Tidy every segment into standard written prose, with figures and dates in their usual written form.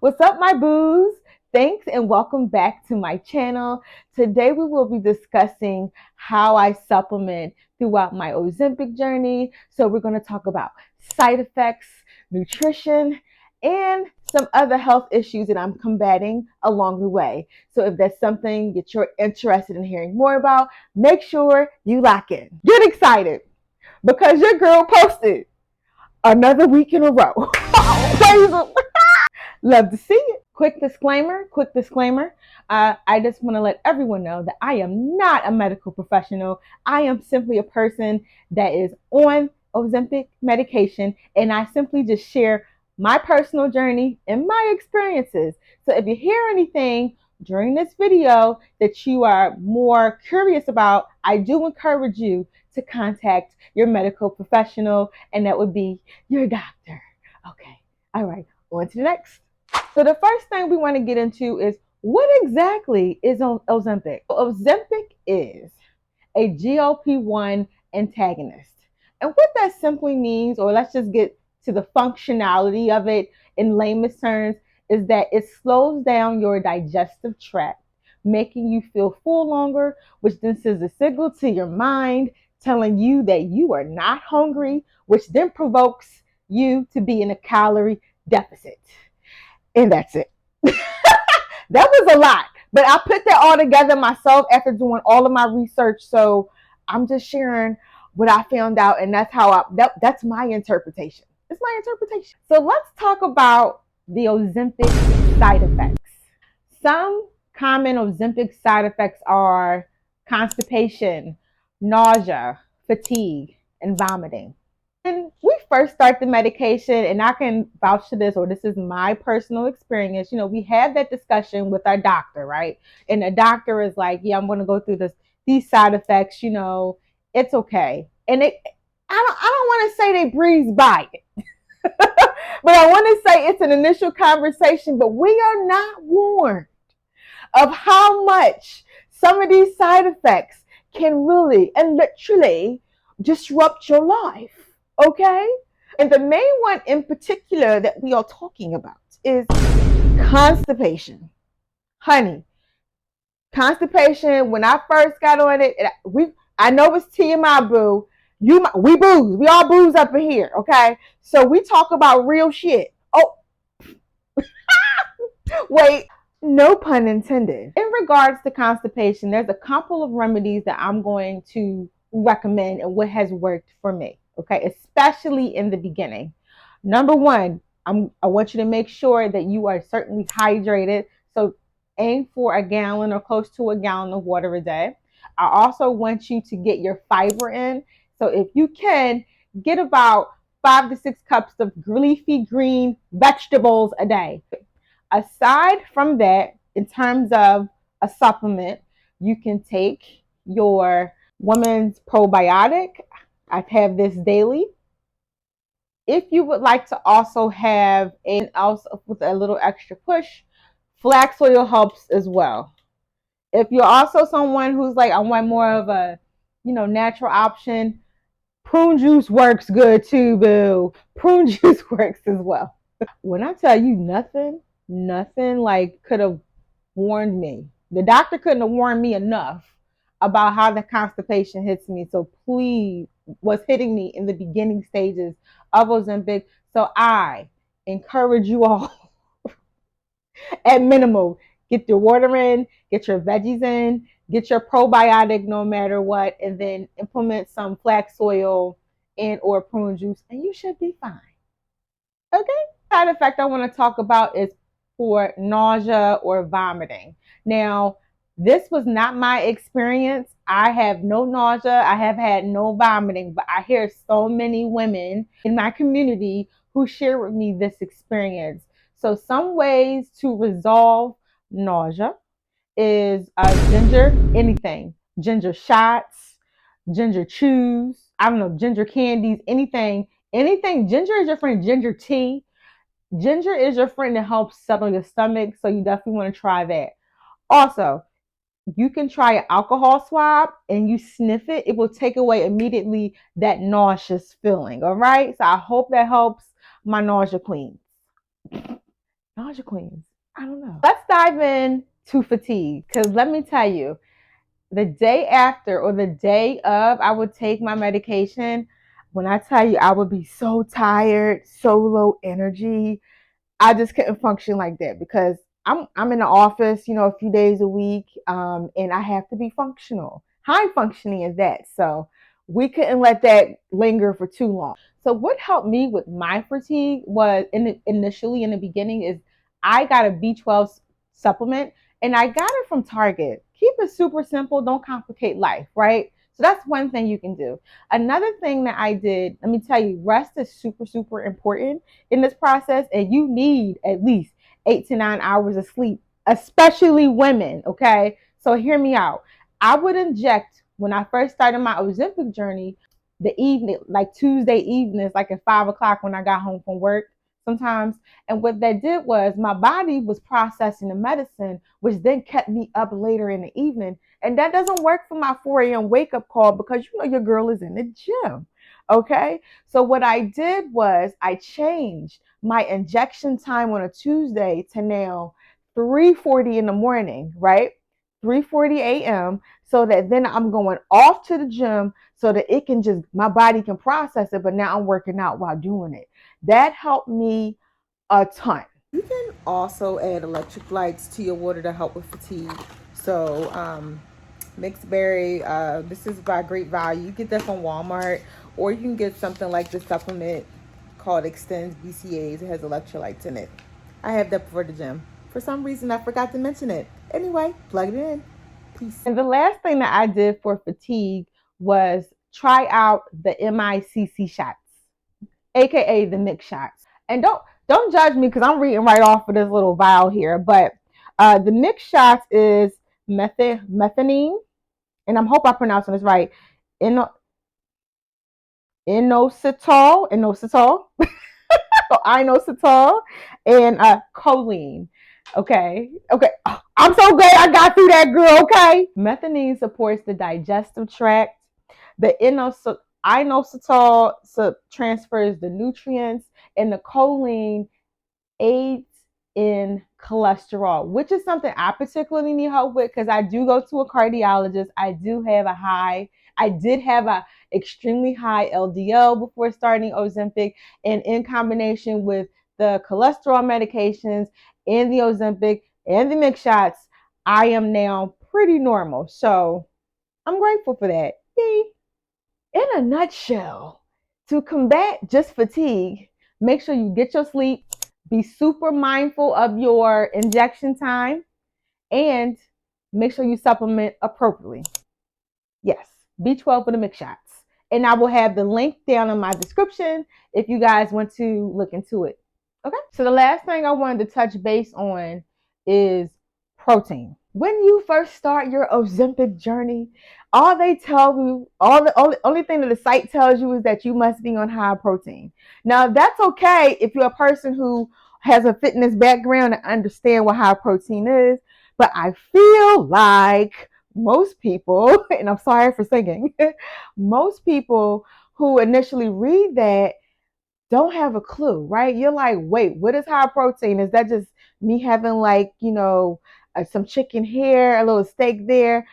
What's up, my boos? Thanks and welcome back to my channel. Today we will be discussing how I supplement throughout my Ozempic journey. So we're going to talk about side effects, nutrition, and some other health issues that I'm combating along the way. So if that's something that you're interested in hearing more about, make sure you lock in. Get excited because your girl posted another week in a row. Love to see it. Quick disclaimer. I just want to let everyone know that I am not a medical professional. I am simply a person that is on Ozempic medication, and I simply just share my personal journey and my experiences. So if you hear anything during this video that you are more curious about, I do encourage you to contact your medical professional, and that would be your doctor. Okay, all right, on to the next. So the first thing we want to get into is what exactly is Ozempic? Ozempic is a GLP-1 antagonist. And what that simply means, or let's just get to the functionality of it in layman's terms, is that it slows down your digestive tract, making you feel full longer, which then sends a signal to your mind telling you that you are not hungry, which then provokes you to be in a calorie deficit. And that's it. That was a lot, but I put that all together myself after doing all of my research. So I'm just sharing what I found out, and that's my interpretation. It's my interpretation. So let's talk about the Ozempic side effects. Some common Ozempic side effects are constipation, nausea, fatigue, and vomiting. When we first start the medication, and I can vouch to this, or this is my personal experience, we have that discussion with our doctor, right? And the doctor is like, yeah, I'm going to go through these side effects, it's okay. And I don't want to say they breeze by it, but I want to say it's an initial conversation, but we are not warned of how much some of these side effects can really and literally disrupt your life. Okay? And the main one in particular that we are talking about is constipation. Honey, constipation, when I first got on it, I know it's TMI, boo. We booze. We all booze up in here, okay? So we talk about real shit. Oh, wait, no pun intended. In regards to constipation, there's a couple of remedies that I'm going to recommend and what has worked for me. Okay, especially in the beginning. Number one, I want you to make sure that you are certainly hydrated. So aim for a gallon or close to a gallon of water a day. I also want you to get your fiber in. So if you can, get about 5 to 6 cups of leafy green vegetables a day. Aside from that, in terms of a supplement, you can take your woman's probiotic. I have this daily. If you would like to also have anything else with a little extra push, flax oil helps as well. If you're also someone who's like, I want more of a, natural option, prune juice works good too, boo. Prune juice works as well. When I tell you nothing like could have warned me. The doctor couldn't have warned me enough about how the constipation hits me. So please, was hitting me in the beginning stages of Ozempic. So I encourage you all at minimal, get your water in, get your veggies in, get your probiotic no matter what, and then implement some flax oil and or prune juice, and you should be fine. Okay? Side effect I want to talk about is for nausea or vomiting. Now, this was not my experience. I have no nausea. I have had no vomiting, but I hear so many women in my community who share with me this experience. So some ways to resolve nausea is ginger shots, ginger chews, I don't know, ginger candies, anything. Ginger is your friend. Ginger tea. Ginger is your friend that helps settle your stomach, so you definitely want to try that. Also, you can try an alcohol swab and you sniff it. It will take away immediately that nauseous feeling. All right. So I hope that helps my nausea queens. Nausea queens. I don't know. Let's dive in to fatigue, because let me tell you, the day after or the day of I would take my medication, when I tell you I would be so tired, so low energy, I just couldn't function like that because I'm in the office, a few days a week, and I have to be functional. High functioning is that. So we couldn't let that linger for too long. So what helped me with my fatigue was initially in the beginning is I got a B12 supplement, and I got it from Target. Keep it super simple, don't complicate life, right? So that's one thing you can do. Another thing that I did, let me tell you, rest is super, super important in this process, and you need at least 8 to 9 hours of sleep, especially women. Okay, so hear me out. I would inject when I first started my Ozempic journey, the evening, like Tuesday evenings, like at 5 o'clock when I got home from work sometimes. And what that did was my body was processing the medicine, which then kept me up later in the evening. And that doesn't work for my 4 a.m. wake up call because your girl is in the gym. Okay. So what I did was I changed my injection time on a Tuesday to now 3:40 in the morning, right? 3:40 a.m. so that then I'm going off to the gym so that it can just my body can process it, but now I'm working out while doing it. That helped me a ton. You can also add electric lights to your water to help with fatigue. So mixed berry, this is by Great Value. You get that from Walmart, or you can get something like the supplement called Extends BCAAs. It has electrolytes in it. I have that for the gym. For some reason, I forgot to mention it. Anyway, plug it in. Peace. And the last thing that I did for fatigue was try out the MICC shots, aka the mix shots. And don't judge me because I'm reading right off of this little vial here, but the mix shots is methionine, and I hope I'm pronouncing this right. Inositol, inositol, and choline. Okay. I'm so glad I got through that, girl. Okay. Methionine supports the digestive tract. The inositol transfers the nutrients, and the choline aids in cholesterol, which is something I particularly need help with because I do go to a cardiologist. I did have a extremely high LDL before starting Ozempic, and in combination with the cholesterol medications and the Ozempic and the mix shots, I am now pretty normal. So I'm grateful for that. Yay. In a nutshell, to combat just fatigue, make sure you get your sleep, be super mindful of your injection time, and make sure you supplement appropriately. Yes, B12 for the mix shots. And I will have the link down in my description if you guys want to look into it. Okay, so the last thing I wanted to touch base on is protein. When you first start your Ozempic journey, all they tell you, all the only thing that the site tells you is that you must be on high protein. Now, that's okay if you're a person who has a fitness background and understand what high protein is, but I feel like most people, and I'm sorry for singing, most people who initially read that don't have a clue, right? You're like, wait, what is high protein? Is that just me having like, some chicken here, a little steak there,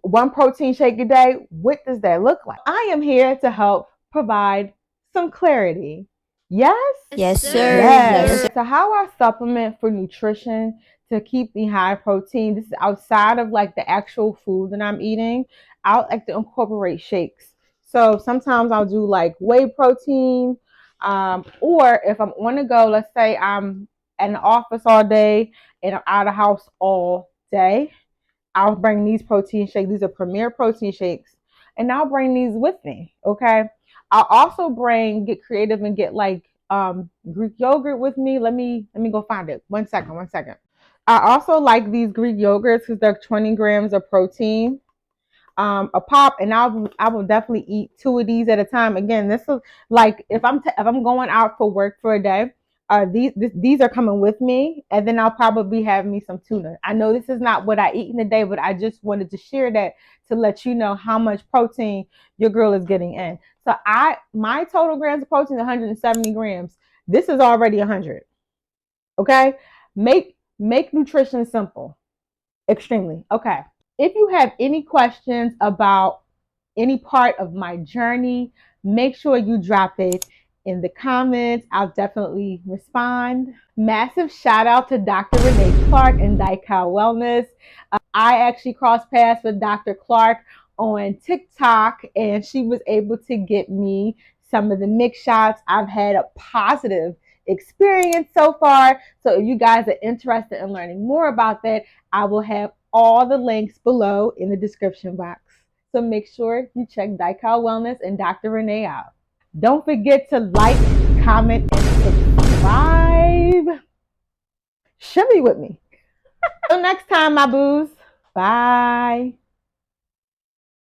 one protein shake a day? What does that look like? I am here to help provide some clarity. Yes? Yes, sir. Yes. So how I supplement for nutrition to keep me high protein, this is outside of like the actual food that I'm eating. I'll like to incorporate shakes. So sometimes I'll do like whey protein, or if I'm on the go, let's say I'm in the office all day and I'm out of the house all day, I'll bring these protein shakes. These are Premier protein shakes, and I'll bring these with me. Okay. I'll also get creative and get like Greek yogurt with me. Let me go find it. One second. I also like these Greek yogurts because they're 20 grams of protein a pop, and I will definitely eat two of these at a time. Again, this is like if I'm going out for work for a day, these are coming with me, and then I'll probably have me some tuna. I know this is not what I eat in a day, but I just wanted to share that to let you know how much protein your girl is getting in. So my total grams of protein is 170 grams. This is already 100. Okay? Make nutrition simple. Extremely. Okay. If you have any questions about any part of my journey, make sure you drop it in the comments. I'll definitely respond. Massive shout out to Dr. Renee Clark and Daikao Wellness. I actually crossed paths with Dr. Clark on TikTok, and she was able to get me some of the mix shots. I've had a positive experience so far. So if you guys are interested in learning more about that, I will have all the links below in the description box. So make sure you check Daikao Wellness and Dr. Renee out. Don't forget to like, comment, and subscribe. Shimmy with me. Till next time, my boos. Bye.